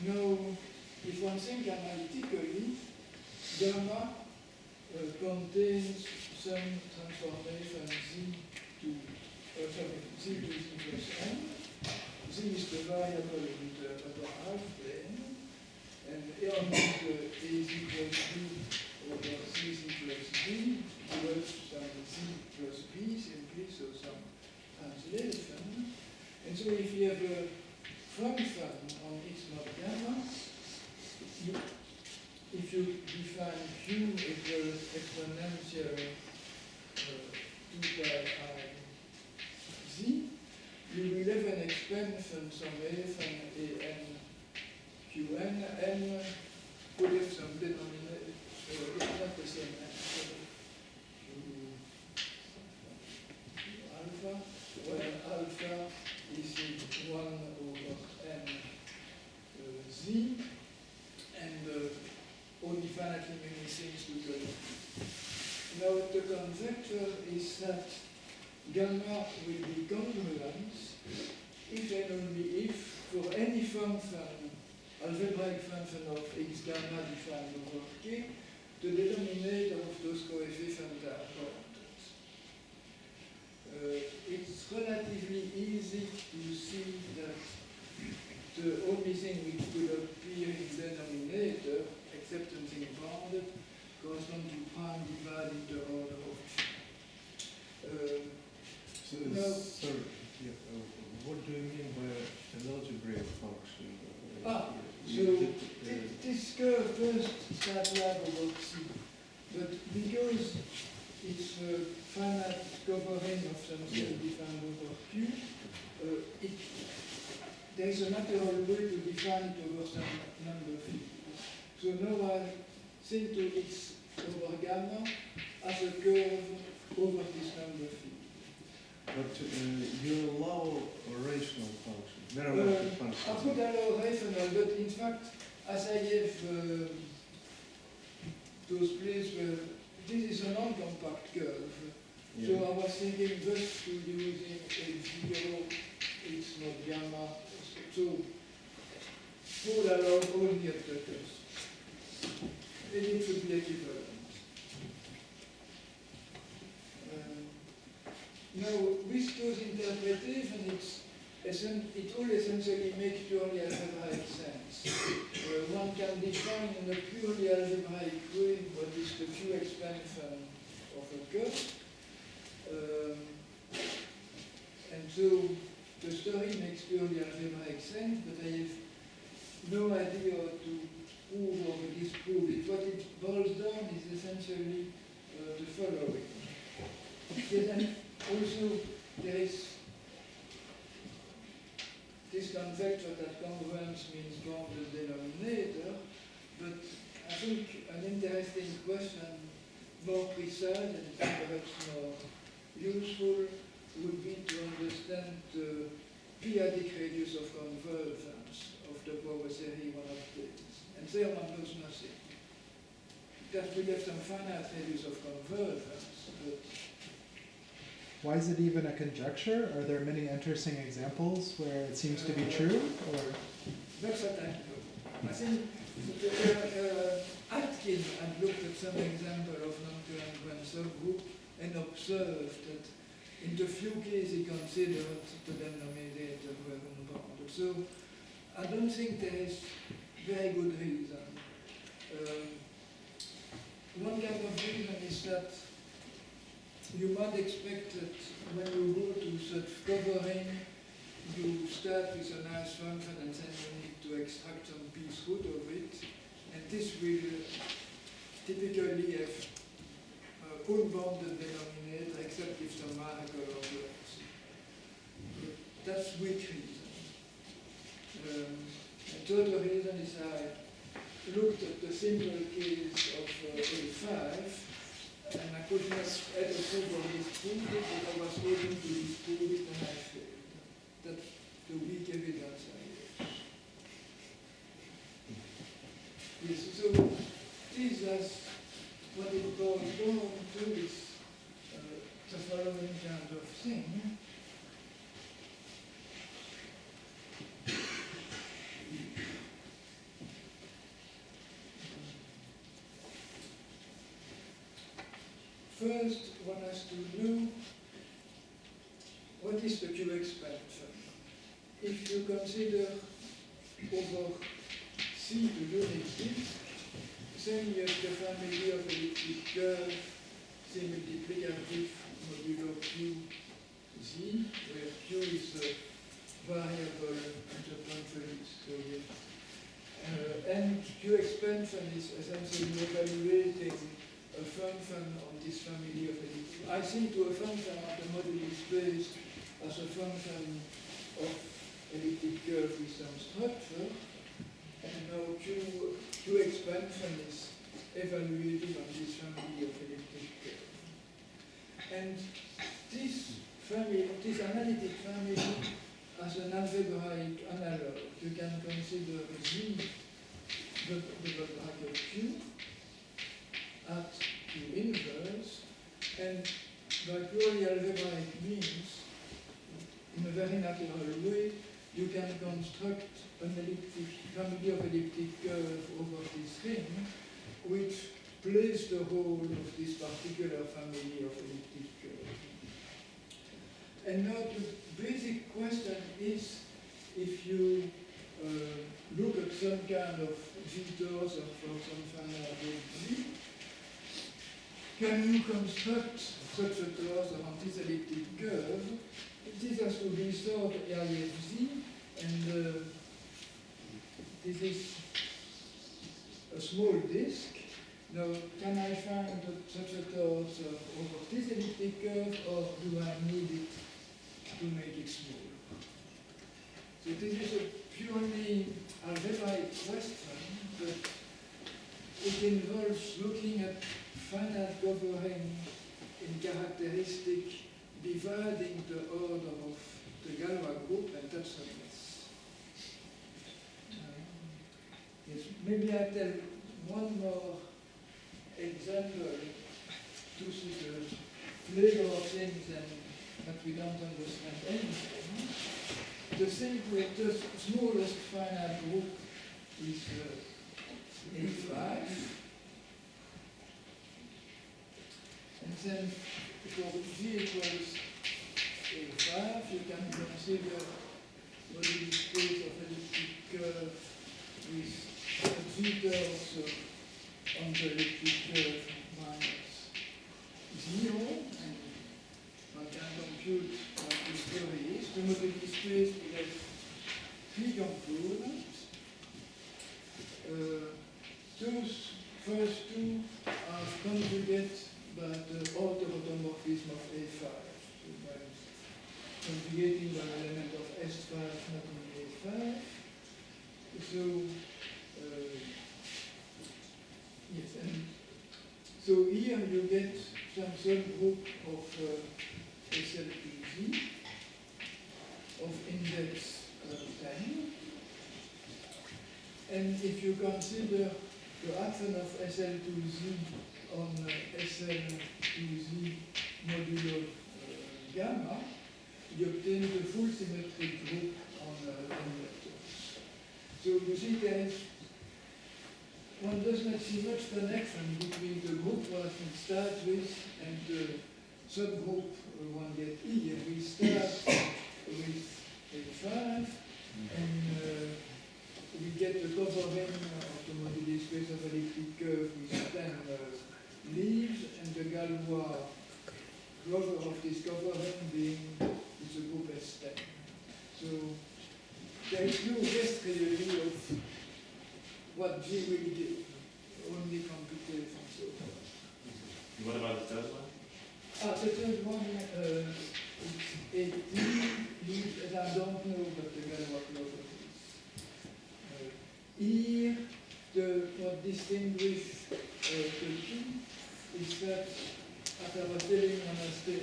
Now, if one thinks analytically, gamma contains some transformation z to z plus n. Z is the variable in the half plane, and on the az plus b over cz plus d equals some z plus b simply, so some translation. And so if you have a function on x mod gamma, if you define q equals exponential 2 pi I z, you will have an expansion summation an qn, n could have some denominator, it's not the same answer, alpha, where alpha is 1 over n z, and only finitely many things to go. Now the conjecture is that gamma will be congruent if and only if, for any function, algebraic function of x gamma defined over k, the denominator of those coefficients are bounded. It's relatively easy to see that the only thing which could appear in denominator, except something bounded, corresponds to prime divided the order of Sorry, what do you mean by an algebraic function? So this curve first starts out over C, but because it's a finite covering of something defined over Q, there is a natural way to define it over some number field. So now I think to x over gamma as a curve over this number field. But you allow a rational function, very I function. could allow rational, but in fact, as I gave those places where this is a non-compact curve, Yeah. so I was thinking just to using a 0, x not gamma, so would allow all the operators. And it should be equivalent. Now, with those interpretations, it all essentially makes purely algebraic sense. One can define in a purely algebraic way what is the Q expansion of a curve. And so the story makes purely algebraic sense, but I have no idea how to prove or disprove it. What it boils down is essentially the following. Then also, there is this conjecture that congruence means bounded denominator, but I think an interesting question, more precise and perhaps more useful, would be to understand the periodic radius of convergence of the power series one of these. And there one knows nothing. That we have some finite radius of convergence, but why is it even a conjecture? Are there many interesting examples where it seems to be true? Or that's what I know. I think Atkin had looked at some example of non-congruent subgroup and observed that in the few cases he considered the denominator were unbounded. So I don't think there is very good reason. One kind of reason is that you might expect that when you go to such covering, you start with a nice function and then you need to extract some piece root of it. And this will typically have unbounded denominator except if some miracle occurs. That's weak reason. A third reason is I looked at the simple case of A5, and I could not add a proof or disprove it, but I was hoping to disprove it and I failed. That's the weak evidence I have. Yes, so this is what it boils down to is the following kind of thing. First, one has to know what is the Q expansion. If you consider over C the unit disk, then you have the family of elliptic curve, C multiplicative modulo Q Z, where Q is a variable and the function is so and Q expansion is essentially evaluating a function on this family of elliptic. I think to a function on the modular space as a function of elliptic curve with some structure, and now Q expansion is evaluated on this family of elliptic curve. And this family, this analytic family as an algebraic analog, you can consider Z the bracket Q at Q inverse, and by purely algebraic means, in a very natural way, you can construct an elliptic family of elliptic curve over this ring, which plays the role of this particular family of elliptic curve. And now the basic question is, if you look at some kind of vectors or for some finite V, can you construct such a torus on this elliptic curve? This has to be stored RFZ, and this is a small disk. Now, can I find such a torus over this elliptic curve, or do I need it to make it small? So this is a purely algebraic question, but it involves looking at finite covering in characteristic dividing the order of the Galois group, and that's a mess. Yes, maybe I tell one more example to see the flavor of things and that we don't understand anything. The thing with the smallest finite group is A5. And then for G equals A5, you can consider what is the space of elliptic curve with vectors on the elliptic curve minus 0, and one can compute what this theory is. The mobility space will have 3 components. Those first two are conjugate by the automorphism of A5. So by conjugating by an element of S5 not in A5. So yes, and so here you get some subgroup of SL2Z of index 10. And if you consider the action of SL2Z on SL2Z modulo gamma, you obtain the full symmetric group on vectors. So you see one does not see much connection between the group one starts with and the subgroup one gets here. We start with A5 and we get the covering of the moduli space of elliptic curve with 10 leaves, and the Galois cover of this covering being is a group S10. So there is no guess really of what G will give, only computation so far. What about the third one? The third one, it's 18 leaves, and I don't know what the Galois cover is. Here, what distinguishes the two is that, as I was telling on the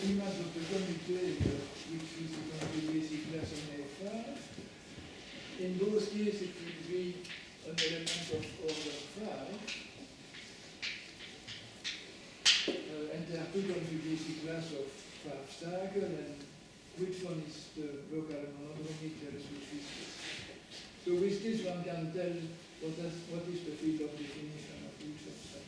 image of the commutator, which is the conjugacy class on A5, in both cases it will be an element of order 5. And there are two conjugacy class of 5 cycle, and which one is the local monodromic, there is which is this. So with this one can tell what is the field of definition of each of them.